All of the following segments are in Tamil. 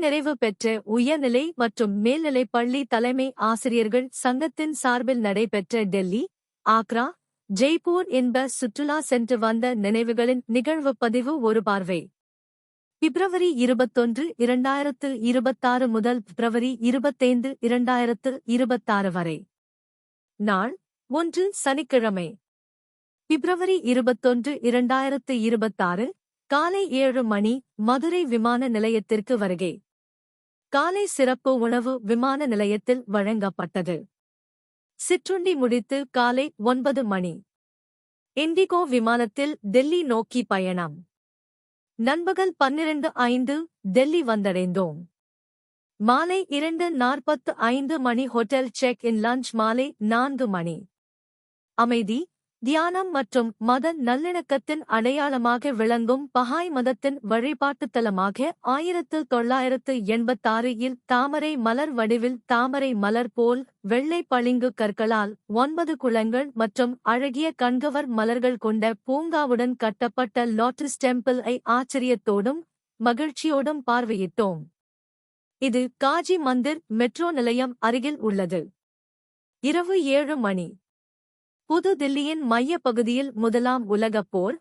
நிறைவு பெற்ற உயர்நிலை மற்றும் மேல்நிலைப் பள்ளி தலைமை ஆசிரியர்கள் சங்கத்தின் சார்பில் நடைபெற்ற டெல்லி, ஆக்ரா, ஜெய்ப்பூர் என்ப சுற்றுலா சென்று வந்த நினைவுகளின் நிகழ்வு பதிவு ஒரு பார்வை. பிப்ரவரி 21, 2026 முதல் பிப்ரவரி 25, 2026 வரை. நாள் 1 சனிக்கிழமை. பிப்ரவரி 21, 2026 காலை 7 மணி மதுரை விமான நிலையத்திற்கு வருகை. காலை சிறப்பு உணவு விமான நிலையத்தில் வழங்கப்பட்டது. சிற்றுண்டி முடித்து காலை 9 மணி இண்டிகோ விமானத்தில் டெல்லி நோக்கி பயணம். நண்பகல் 12:05 டெல்லி வந்தடைந்தோம். மாலை 2:45 மணி ஹோட்டல் செக் இன். லஞ்ச் மாலை 4 மணி. அமைதி, தியானம் மற்றும் மத நல்லிணக்கத்தின் அடையாளமாக விளங்கும் பஹாய் மதத்தின் வழிபாட்டுத்தலமாக 1986 இல் தாமரை மலர் வடிவில் தாமரை மலர் போல் வெள்ளை பளிங்கு கற்களால் 9 குளங்கள் மற்றும் அழகிய கண்கவர் மலர்கள் கொண்ட பூங்காவுடன் கட்டப்பட்ட லோட்டஸ் டெம்பிள் ஐ ஆச்சரியத்தோடும் மகிழ்ச்சியோடும் பார்வையிட்டோம். இது காஜி மந்திர் மெட்ரோ நிலையம் அருகில் உள்ளது. இரவு 7 மணி. புது தில்லியின் மைய பகுதியில் முதலாம் உலகப் போர்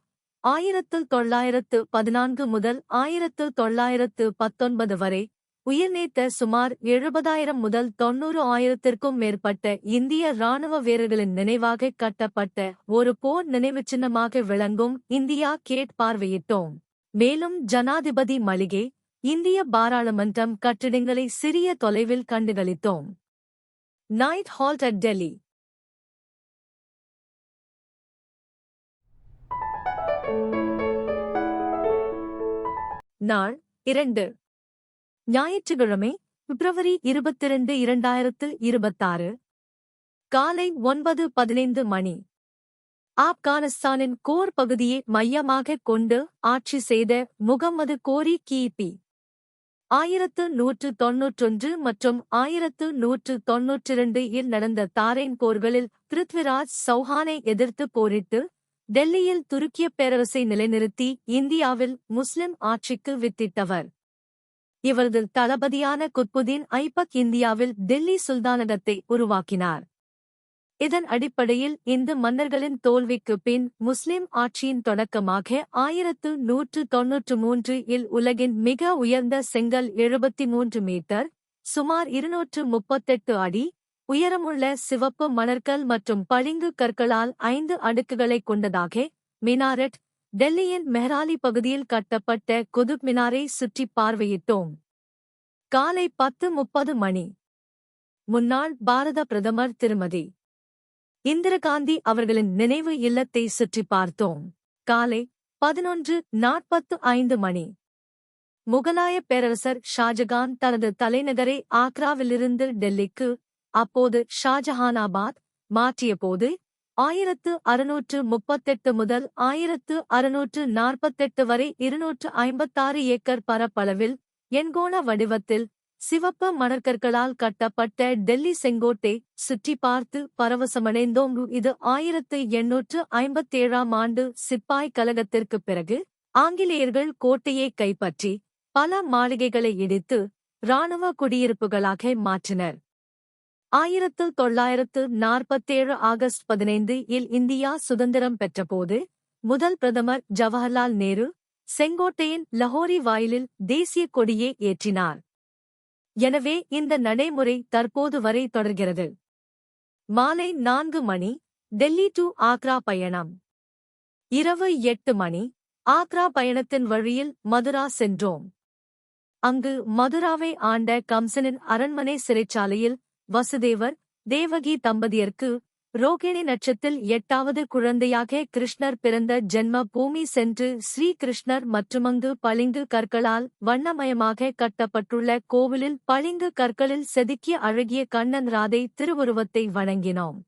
1914 முதல் 1919 வரை உயிர்நீத்த சுமார் 70,000 முதல் 90,000த்திற்கும் மேற்பட்ட இந்திய இராணுவ வீரர்களின் நினைவாக கட்டப்பட்ட ஒரு போர் நினைவுச்சின்னமாக விளங்கும் இந்தியா கேட் பார்வையிட்டோம். மேலும் ஜனாதிபதி மாளிகை, இந்திய பாராளுமன்றம் கட்டிடங்களை சிறிய தொலைவில் கண்டுகளித்தோம். Night halt at Delhi. நாள் 2 ஞாயிற்றுக்கிழமை பிப்ரவரி 22, 2026 காலை 9:15 மணி. ஆப்கானிஸ்தானின் கோர் பகுதியை மையமாகக் கொண்டு ஆட்சி செய்த முகம்மது கோரி கிபி 1191 மற்றும் 1192 இல் நடந்த தாரேன் போர்களில் பிருத்விராஜ் சௌஹானை எதிர்த்து போரிட்டு டெல்லியில் துருக்கிய பேரரசை நிலைநிறுத்தி இந்தியாவில் முஸ்லிம் ஆட்சிக்கு வித்திட்டவர். இவரது தளபதியான குத்புதீன் ஐபக் இந்தியாவில் டெல்லி சுல்தானகத்தை உருவாக்கினார். இதன் அடிப்படையில் இந்து மன்னர்களின் தோல்விக்கு பின் முஸ்லிம் ஆட்சியின் தொடக்கமாக 1193 இல் உலகின் மிக உயர்ந்த செங்கல் 73 மீட்டர், சுமார் 238 அடி உயரமுள்ள சிவப்பு மணற்கல் மற்றும் பளிங்கு கற்களால் 5 அடுக்குகளைக் கொண்டதாக மினாரெட், டெல்லியின் மெஹ்ராலி பகுதியில் கட்டப்பட்ட குதுப் மினாரை சுற்றி பார்வையிட்டோம். காலை 10:30 மணி. முன்னாள் பாரத பிரதமர் திருமதி இந்திரகாந்தி அவர்களின் நினைவு இல்லத்தை சுற்றி பார்த்தோம். காலை 11:45 மணி. முகலாய பேரரசர் ஷாஜகான் தனது தலைநகரை ஆக்ராவிலிருந்து டெல்லிக்கு, அப்போது ஷாஜஹானாபாத், மாற்றியபோது 1638 முதல் 1648 வரை 256 ஏக்கர் பரப்பளவில் எண்கோண வடிவத்தில் சிவப்பு மணற்கற்களால் கட்டப்பட்ட டெல்லி செங்கோட்டை சுற்றி பார்த்து பரவசமடைந்தோம். இது 1857 ஆண்டு சிப்பாய் கலகத்திற்குப் பிறகு ஆங்கிலேயர்கள் கோட்டையை கைப்பற்றி பல மாளிகைகளை இடித்து இராணுவ குடியிருப்புகளாக மாற்றினர். 1947 ஆகஸ்ட் 15 இல் இந்தியா சுதந்திரம் பெற்றபோது முதல் பிரதமர் ஜவஹர்லால் நேரு செங்கோட்டையின் லஹோரி வாயிலில் தேசிய கொடியை ஏற்றினார். எனவே இந்த நடைமுறை தற்போது வரை தொடர்கிறது. மாலை 4 மணி. டெல்லி டு ஆக்ரா பயணம். இரவு 8 மணி. ஆக்ரா பயணத்தின் வழியில் மதுரா சென்றோம். அங்கு மதுராவை ஆண்ட கம்சனின் அரண்மனை சிறைச்சாலையில் வசுதேவர், தேவகி தம்பதியருக்கு ரோகிணி நட்சத்திரத்தில் 8வது குழந்தையாக கிருஷ்ணர் பிறந்த ஜென்ம பூமி சென்று ஸ்ரீ கிருஷ்ணர் மற்றுமங்கு பளிங்கு கற்களால் வண்ணமயமாக கட்டப்பட்டுள்ள கோவிலில் பளிங்கு கற்களில் செதுக்கிய அழகிய கண்ணன் ராதை திருவுருவத்தை வணங்கினோம்.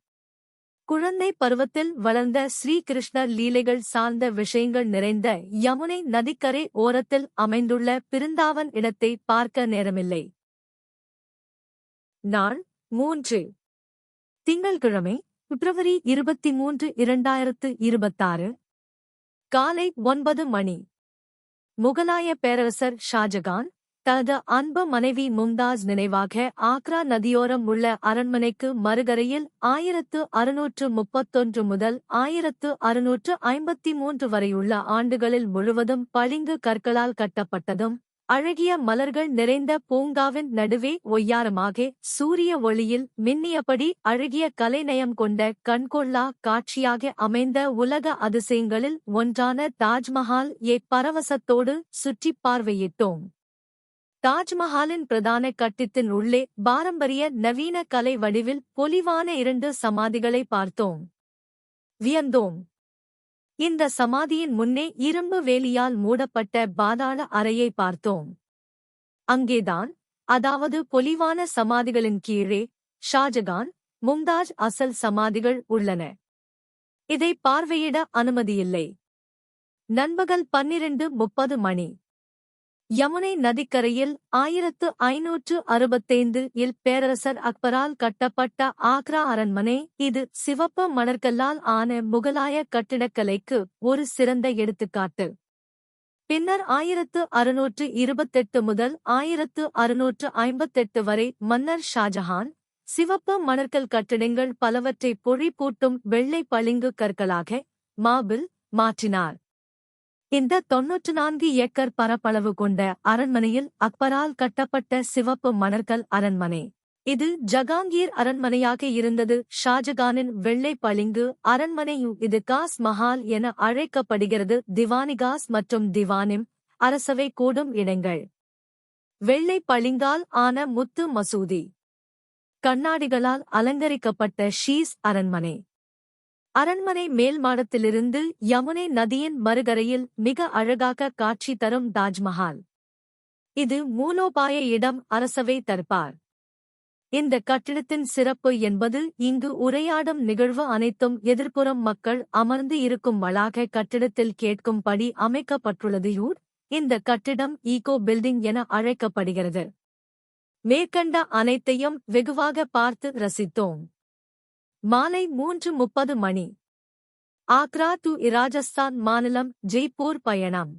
குழந்தை பருவத்தில் வளர்ந்த ஸ்ரீ கிருஷ்ணர் லீலைகள் சார்ந்த விஷயங்கள் நிறைந்த யமுனை நதிக்கரை ஓரத்தில் அமைந்துள்ள பிருந்தாவன் இடத்தை பார்க்க நேரமில்லை. நாள் 3 திங்கள்கிழமை பிப்ரவரி 23, 2026 காலை 9 மணி. முகலாய பேரரசர் ஷாஜகான் தனது அன்பு மனைவி மும்தாஜ் நினைவாக ஆக்ரா நதியோரம் உள்ள அரண்மனைக்கு மறுகரையில் 1631 முதல் 1653 வரையுள்ள ஆண்டுகளில் முழுவதும் பளிங்கு கற்களால் கட்டப்பட்டதும், அழகிய மலர்கள் நிறைந்த பூங்காவின் நடுவே ஒய்யாரமாக சூரிய ஒளியில் மின்னியபடி அழகிய கலைநயம் கொண்ட கண்கொள்ளா காட்சியாக அமைந்த உலக அதிசயங்களில் ஒன்றான தாஜ்மஹால் பரவசத்தோடு சுற்றிப் பார்வையிட்டோம். தாஜ்மஹாலின் பிரதான கட்டிடத்தின் உள்ளே பாரம்பரிய நவீன கலை வடிவில் பொலிவான 2 சமாதிகளை பார்த்தோம். வியந்தோம். இந்த சமாதியின் முன்னே இரும்பு வேலியால் மூடப்பட்ட பாதாள அறையை பார்த்தோம். அங்கேதான், அதாவது பொலிவான சமாதிகளின் கீழே, ஷாஜகான், மும்தாஜ் அசல் சமாதிகள் உள்ளன. இதை பார்வையிட அனுமதியில்லை. நண்பகல் 12:30 மணி. யமுனை நதிக்கரையில் 1565 இல் பேரரசர் அக்பரால் கட்டப்பட்ட ஆக்ரா அரண்மனை. இது சிவப்பு மணற்கல்லால் ஆன முகலாய கட்டிடக்கலைக்கு ஒரு சிறந்த எடுத்துக்காட்டு. பின்னர் 1628 முதல் 1658 வரை மன்னர் ஷாஜஹான் சிவப்பு மணற்கல் கட்டிடங்கள் பலவற்றை பொழிப்பூட்டும் வெள்ளை பளிங்கு கற்களாக மார்பிள் மாற்றினார். இந்த 94 ஏக்கர் பரப்பளவு கொண்ட அரண்மனையில் அக்பரால் கட்டப்பட்ட சிவப்பு மணற்கல் அரண்மனை. இது ஜகாங்கீர் அரண்மனையாக இருந்தது. ஷாஜகானின் வெள்ளை பளிங்கு அரண்மனை. இது காஸ் மஹால் என அழைக்கப்படுகிறது. திவானிகாஸ் மற்றும் திவானிம் அரசவை கூடும் இடங்கள். வெள்ளை பளிங்கால் ஆன முத்து மசூதி. கண்ணாடிகளால் அலங்கரிக்கப்பட்ட ஷீஸ் அரண்மனை. அரண்மனை மேல் மாடத்திலிருந்து யமுனை நதியின் மறுகரையில் மிக அழகாக காட்சி தரும் தாஜ்மஹால். இது மூலோபாய இடம், அரசவை தர்பார். இந்த கட்டிடத்தின் சிறப்பு என்பது இங்கு உரையாடும் நிகழ்வு அனைத்தும் எதிர்ப்புறம் மக்கள் அமர்ந்து இருக்கும் வளாக கட்டிடத்தில் கேட்கும்படி அமைக்கப்பட்டுள்ளது. இந்த கட்டிடம் ஈகோ பில்டிங் என அழைக்கப்படுகிறது. மேற்கண்ட அனைத்தையும் வெகுவாக பார்த்து ரசித்தோம். மாலை 3:30 மணி. ஆக்ரா டு ராஜஸ்தான் மாநிலம் ஜெய்ப்பூர் பயணம்.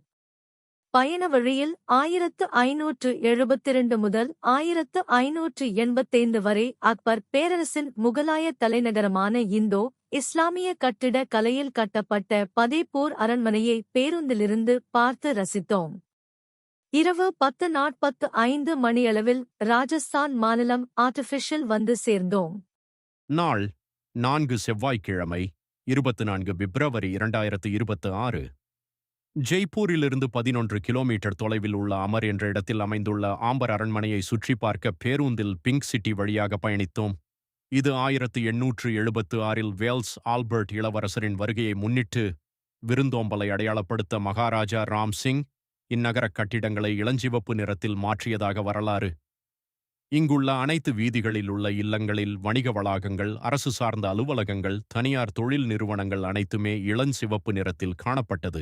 பயண வழியில் 1572 முதல் 1585 வரை அக்பர் பேரரசின் முகலாய தலைநகரமான இந்தோ இஸ்லாமிய கட்டிட கலையில் கட்டப்பட்ட பதேப்பூர் அரண்மனையை பேருந்திலிருந்து பார்த்து ரசித்தோம். இரவு 10:45 மணியளவில் ராஜஸ்தான் மாநிலம் ஆர்டிஃபிஷியல் வந்து சேர்ந்தோம். நாள் 4 செவ்வாய்க்கிழமை 24 பிப்ரவரி 2026. ஜெய்ப்பூரிலிருந்து 11 கிலோமீட்டர் தொலைவில் உள்ள அமர் என்ற இடத்தில் அமைந்துள்ள ஆம்பர் அரண்மனையை சுற்றி பார்க்க பேருந்தில் பிங்க் சிட்டி வழியாக பயணித்தோம். இது 1876 வேல்ஸ் ஆல்பர்ட் இளவரசரின் வருகையை முன்னிட்டு விருந்தோம்பலை அடையாளப்படுத்த மகாராஜா ராம் சிங் இந்நகர கட்டிடங்களை இளஞ்சிவப்பு நிறத்தில் மாற்றியதாக வரலாறு. இங்குள்ள அனைத்து வீதிகளில் உள்ள இல்லங்களில், வணிக வளாகங்கள், அரசு சார்ந்த அலுவலகங்கள், தனியார் தொழில் நிறுவனங்கள் அனைத்துமே இளஞ்சிவப்பு நிறத்தில் காணப்பட்டது.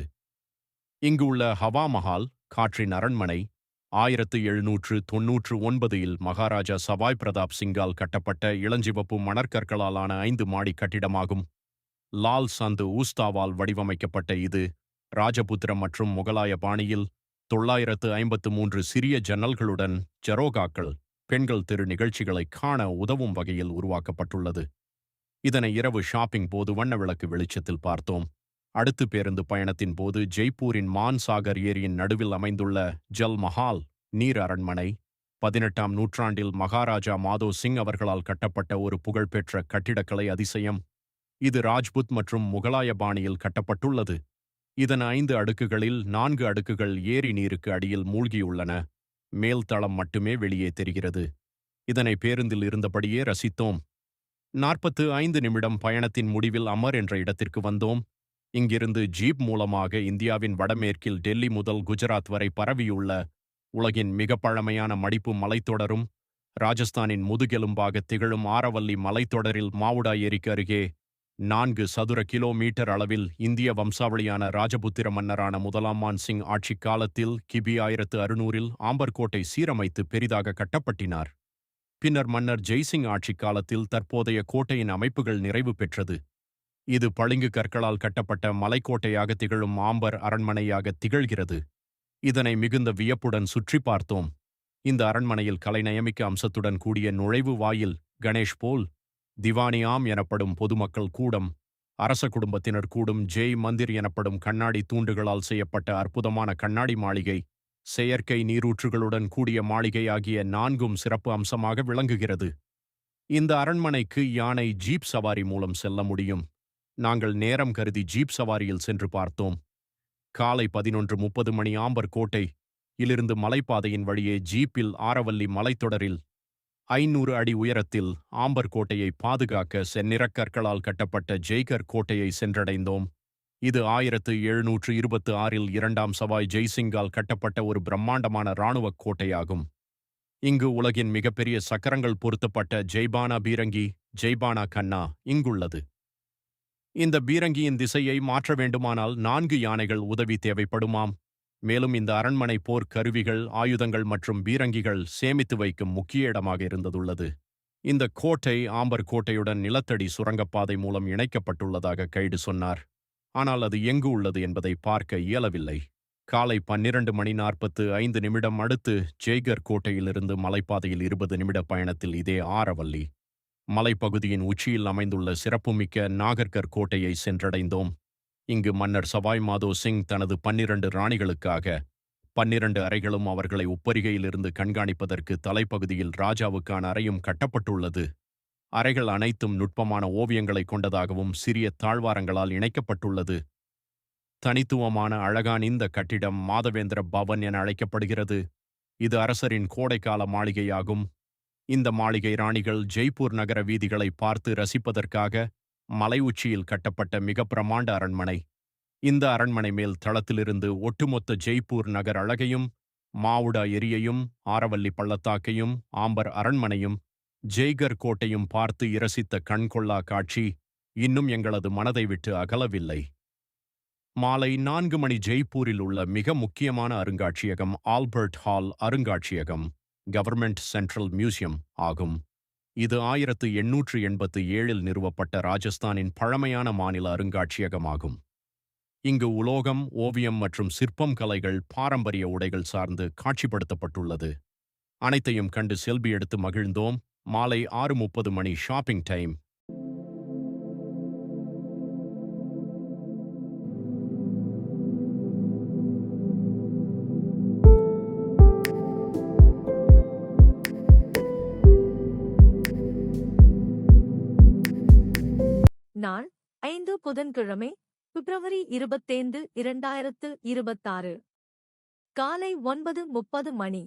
இங்கு உள்ள ஹவா மஹால், காற்றின் அரண்மனை, 1799 இல் மகாராஜா சவாய் பிரதாப் சிங்கால் கட்டப்பட்ட இளஞ்சிவப்பு மணற்கற்களாலான 5 மாடி கட்டிடமாகும். லால் சந்து ஊஸ்தாவால் வடிவமைக்கப்பட்ட இது ராஜபுத்திரம் மற்றும் முகலாய பாணியில் 953 சிறிய ஜன்னல்களுடன் ஜரோகாக்கள், பெண்கள் தெரு நிகழ்ச்சிகளை காண உதவும் வகையில் உருவாக்கப்பட்டுள்ளது. இதனை இரவு ஷாப்பிங் போது வண்ணவிளக்கு வெளிச்சத்தில் பார்த்தோம். அடுத்து பேருந்து பயணத்தின் போது ஜெய்ப்பூரின் மான்சாகர் ஏரியின் நடுவில் அமைந்துள்ள ஜல் மஹால் நீர் அரண்மனை 18ஆம் நூற்றாண்டில் மகாராஜா மாதோ சிங் அவர்களால் கட்டப்பட்ட ஒரு புகழ்பெற்ற கட்டிடக்கலை அதிசயம். இது ராஜ்புத் மற்றும் முகலாய பாணியில் கட்டப்பட்டுள்ளது. இதன் 5 அடுக்குகளில் 4 அடுக்குகள் ஏரி நீருக்கு அடியில் மூழ்கியுள்ளன. மேல் தளம் மட்டுமே வெளியே தெரிகிறது. இதனை பேருந்தில் இருந்தபடியே ரசித்தோம். 45 நிமிடம் பயணத்தின் முடிவில் அமர் என்ற இடத்திற்கு வந்தோம். இங்கிருந்து ஜீப் மூலமாக இந்தியாவின் வடமேற்கில் டெல்லி முதல் குஜராத் வரை பரவியுள்ள உலகின் மிக பழமையான மடிப்பு மலைத்தொடரும், ராஜஸ்தானின் முதுகெலும்பாக திகழும் ஆரவல்லி மலைத்தொடரில் மாவுடா ஏரிக்கு அருகே 4 சதுர கிலோமீட்டர் அளவில் இந்திய வம்சாவளியான ராஜபுத்திர மன்னரான முதலாம் மான் சிங் ஆட்சி காலத்தில் கிபி 1600 ஆம்பர் கோட்டை சீரமைத்து பெரிதாக கட்டப்பட்டினார். பின்னர் மன்னர் ஜெய்சிங் ஆட்சி காலத்தில் தற்போதைய கோட்டையின் அமைப்புகள் நிறைவு பெற்றது. இது பளிங்கு கற்களால் கட்டப்பட்ட மலைக்கோட்டையாக திகழும் ஆம்பர் அரண்மனையாக திகழ்கிறது. இதனை மிகுந்த வியப்புடன் சுற்றி பார்த்தோம். இந்த அரண்மனையில் கலைநயமிக்க அம்சத்துடன் கூடிய நுழைவு வாயில், கணேஷ் போல், திவானியாம் எனப்படும் பொதுமக்கள் கூடம், அரச குடும்பத்தினர் கூடும் ஜெய் மந்திர் எனப்படும் கண்ணாடி தூண்டுகளால் செய்யப்பட்ட அற்புதமான கண்ணாடி மாளிகை, செயற்கை நீரூற்றுகளுடன் கூடிய மாளிகை ஆகிய 4ம் சிறப்பு அம்சமாக விளங்குகிறது. இந்த அரண்மனைக்கு யானை ஜீப் சவாரி மூலம் செல்ல முடியும். நாங்கள் நேரம் கருதி ஜீப் சவாரியில் சென்று பார்த்தோம். காலை 11:30 மணி ஆம்பர் கோட்டை இலிருந்து மலைப்பாதையின் வழியே ஜீப்பில் ஆரவல்லி மலைத்தொடரில் 500 அடி உயரத்தில் ஆம்பர் கோட்டையை பாதுகாக்க செந்நிறக் கற்களால் கட்டப்பட்ட ஜெய்கர் கோட்டையை சென்றடைந்தோம். இது 1726இல் 2ஆம் சவாய் ஜெய்சிங்கால் கட்டப்பட்ட ஒரு பிரம்மாண்டமான இராணுவக் கோட்டையாகும். இங்கு உலகின் மிகப்பெரிய சக்கரங்கள் பொருத்தப்பட்ட ஜெய்பானா பீரங்கி, ஜெய்பானா கன்னா இங்குள்ளது. இந்த பீரங்கியின் திசையை மாற்ற வேண்டுமானால் 4 யானைகள் உதவி தேவைப்படுமாம். மேலும் இந்த அரண்மனை போர் கருவிகள், ஆயுதங்கள் மற்றும் பீரங்கிகள் சேமித்து வைக்கும் முக்கிய இடமாக இருந்ததுள்ளது. இந்த கோட்டை ஆம்பர் கோட்டையுடன் நிலத்தடி சுரங்கப்பாதை மூலம் இணைக்கப்பட்டுள்ளதாக கைடு சொன்னார். ஆனால் அது எங்கு உள்ளது என்பதை பார்க்க இயலவில்லை. காலை 12:45 அடுத்து ஜெய்கர் கோட்டையிலிருந்து மலைப்பாதையில் 20 நிமிட பயணத்தில் இதே ஆரவல்லி மலைப்பகுதியின் உச்சியில் அமைந்துள்ள சிறப்புமிக்க நாகர்கர் கோட்டையை சென்றடைந்தோம். இங்கு மன்னர் சவாய் மாதோ சிங் தனது 12 ராணிகளுக்காக 12 அறைகளும் அவர்களை உப்பரிகையிலிருந்து கண்காணிப்பதற்கு தலைப்பகுதியில் ராஜாவுக்கான அறையும் கட்டப்பட்டுள்ளது. அறைகள் அனைத்தும் நுட்பமான ஓவியங்களை கொண்டதாகவும் சிறிய தாழ்வாரங்களால் இணைக்கப்பட்டுள்ளது. தனித்துவமான அழகான இந்த கட்டிடம் மாதவேந்திர பவன் என அழைக்கப்படுகிறது. இது அரசரின் கோடைக்கால மாளிகையாகும். இந்த மாளிகை ராணிகள் ஜெய்ப்பூர் நகர வீதிகளை பார்த்து ரசிப்பதற்காக மலை உச்சியில் கட்டப்பட்ட மிக பிரமாண்ட அரண்மனை. இந்த அரண்மனை மேல் தளத்திலிருந்து ஒட்டுமொத்த ஜெய்ப்பூர் நகர் அழகையும், மாவுடா ஏரியையும், ஆரவல்லி பள்ளத்தாக்கையும், ஆம்பர் அரண்மனையும், ஜெய்கர் கோட்டையும் பார்த்து இரசித்த கண்கொள்ளா காட்சி இன்னும் எங்களது மனதை விட்டு அகலவில்லை. மாலை 4 மணி ஜெய்ப்பூரில் உள்ள மிக முக்கியமான அருங்காட்சியகம் ஆல்பர்ட் ஹால் அருங்காட்சியகம், கவர்மெண்ட் சென்ட்ரல் மியூசியம் ஆகும். இது 1887இல் நிறுவப்பட்ட ராஜஸ்தானின் பழமையான மாநில அருங்காட்சியகமாகும். இங்கு உலோகம், ஓவியம் மற்றும் சிற்பம் கலைகள், பாரம்பரிய உடைகள் சார்ந்து காட்சிப்படுத்தப்பட்டுள்ளது. அனைத்தையும் கண்டு செல்பி எடுத்து மகிழ்ந்தோம். மாலை 6:30 மணி ஷாப்பிங் டைம். நாள் 5 புதன்கிழமை, பிப்ரவரி 25, 2026. காலை 9:30 மணி.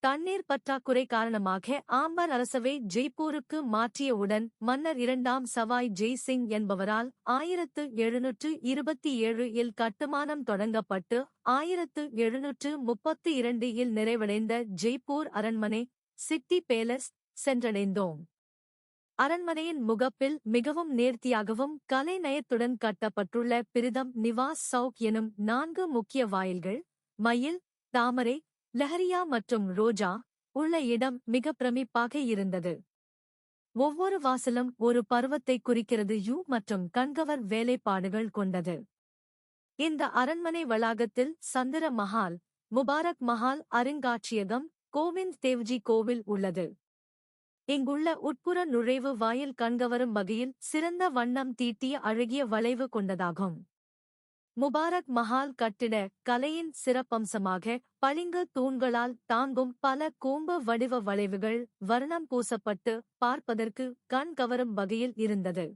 தண்ணீர் பற்றாக்குறை காரணமாக ஆம்பர் அரசவை ஜெய்ப்பூருக்கு மாற்றியவுடன் மன்னர் 2ஆம் சவாய் ஜெய் சிங் என்பவரால் 1727இல் கட்டுமானம் தொடங்கப்பட்டு 1732இல் நிறைவடைந்த ஜெய்ப்பூர் அரண்மனை சிட்டி பேலஸ் சென்றடைந்தோம். அரண்மனையின் முகப்பில் மிகவும் நேர்த்தியாகவும் கலைநயத்துடன் கட்டப்பட்டுள்ள பிரிதம் நிவாஸ் சவுக் எனும் 4 முக்கிய வாயில்கள், மயில், தாமரை, லஹரியா மற்றும் ரோஜா உள்ள இடம் மிக பிரமிப்பாக இருந்தது. ஒவ்வொரு வாசலும் ஒரு பருவத்தை குறிக்கிறது மற்றும் கண்கவர் வேலைப்பாடுகள் கொண்டது. இந்த அரண்மனை வளாகத்தில் சந்திர மஹால், முபாரக் மஹால் அருங்காட்சியகம், கோவிந்த் தேவ்ஜி கோவில் உள்ளது. இங்குள்ள உட்புற நுழைவு வாயில் கண்கவரும் வகையில் சிறந்த வண்ணம் தீட்டிய அழகிய வளைவு கொண்டதாகும். முபாரக் மஹால் கட்டிட கலையின் சிறப்பம்சமாக பளிங்கு தூண்களால் தாங்கும் பல கூம்பு வடிவ வளைவுகள் வர்ணம் பூசப்பட்டு பார்ப்பதற்கு கண் கவரும் வகையில் இருந்தது.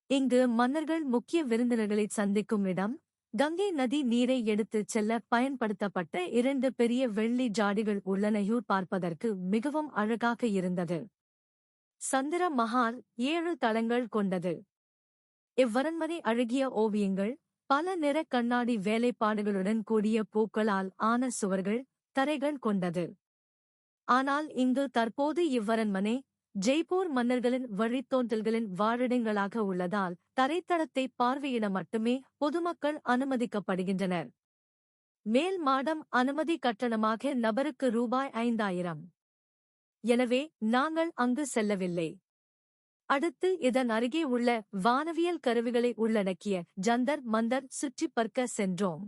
இங்கு மன்னர்கள் முக்கிய விருந்தினர்களை சந்திக்கும் இடம். கங்கை நதி நீரை எடுத்துச் செல்ல பயன்படுத்தப்பட்ட 2 பெரிய வெள்ளி ஜாடிகள் உள்ளன. பார்ப்பதற்கு மிகவும் அழகாக இருந்தது. சந்திர மஹால் 7 தளங்கள் கொண்டது. இவ்வரண்மனை அழகிய ஓவியங்கள், பல நிற கண்ணாடி வேலைப்பாடுகளுடன் கூடிய பூக்களால் ஆன சுவர்கள், தரைகள் கொண்டது. ஆனால் இங்கு தற்போது இவ்வரண்மனை ஜெய்ப்பூர் மன்னர்களின் வழித்தோன்றல்களின் வாழிடங்களாக உள்ளதால் தரைத்தளத்தை பார்வையிட மட்டுமே பொதுமக்கள் அனுமதிக்கப்படுகின்றனர். மேல் மாடம் அனுமதி கட்டணமாக நபருக்கு ரூபாய் 5000. எனவே நாங்கள் அங்கு செல்லவில்லை. அடுத்து இதன் அருகே உள்ள வானவியல் கருவிகளை உள்ளடக்கிய ஜந்தர் மந்தர் சுற்றிப் பார்க்க சென்றோம்.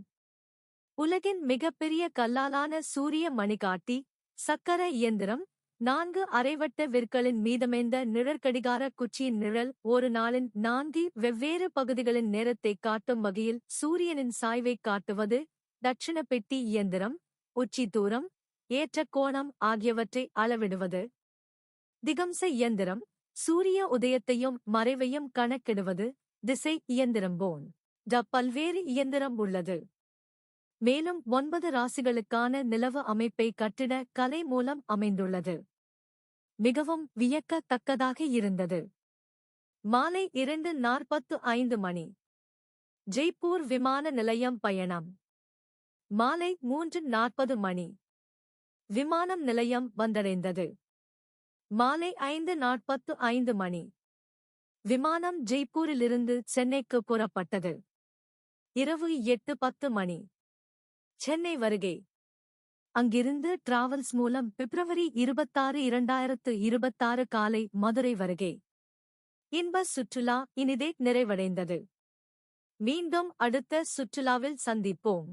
உலகின் மிகப்பெரிய கல்லாலான சூரிய மணிகாட்டி, சக்கர இயந்திரம் 4 அரைவட்ட விற்களின் மீதமைந்த நிழற்கடிகார குச்சியின் நிழல் ஒரு நாளின் 4 வெவ்வேறு பகுதிகளின் நேரத்தைக் காட்டும் வகையில் சூரியனின் சாய்வைக் காட்டுவது. தட்சிண பெட்டி இயந்திரம் உச்சி தூரம், ஏற்ற கோணம் ஆகியவற்றை அளவிடுவது. திகம்ச இயந்திரம் சூரிய உதயத்தையும் மறைவையும் கணக்கிடுவது. திசை இயந்திரம் போன் பல்வேறு இயந்திரம் உள்ளது. மேலும் 9 ராசிகளுக்கான நிலவு அமைப்பை கட்டிட கலை மூலம் அமைந்துள்ளது. மிகவும் வியக்கத்தக்கதாக இருந்தது. மாலை 2:45 மணி. ஜெய்ப்பூர் விமான நிலையம் பயணம். மாலை 3:40 மணி. விமானம் நிலையம் வந்தடைந்தது. மாலை 5:45 மணி. விமானம் ஜெய்ப்பூரிலிருந்து சென்னைக்கு புறப்பட்டது. இரவு 8:10 மணி. சென்னை வருகை. அங்கிருந்து டிராவல்ஸ் மூலம் பிப்ரவரி 26, 2026 காலை மதுரை வருகை. இன்ப சுற்றுலா இனிதே நிறைவடைந்தது. மீண்டும் அடுத்த சுற்றுலாவில் சந்திப்போம்.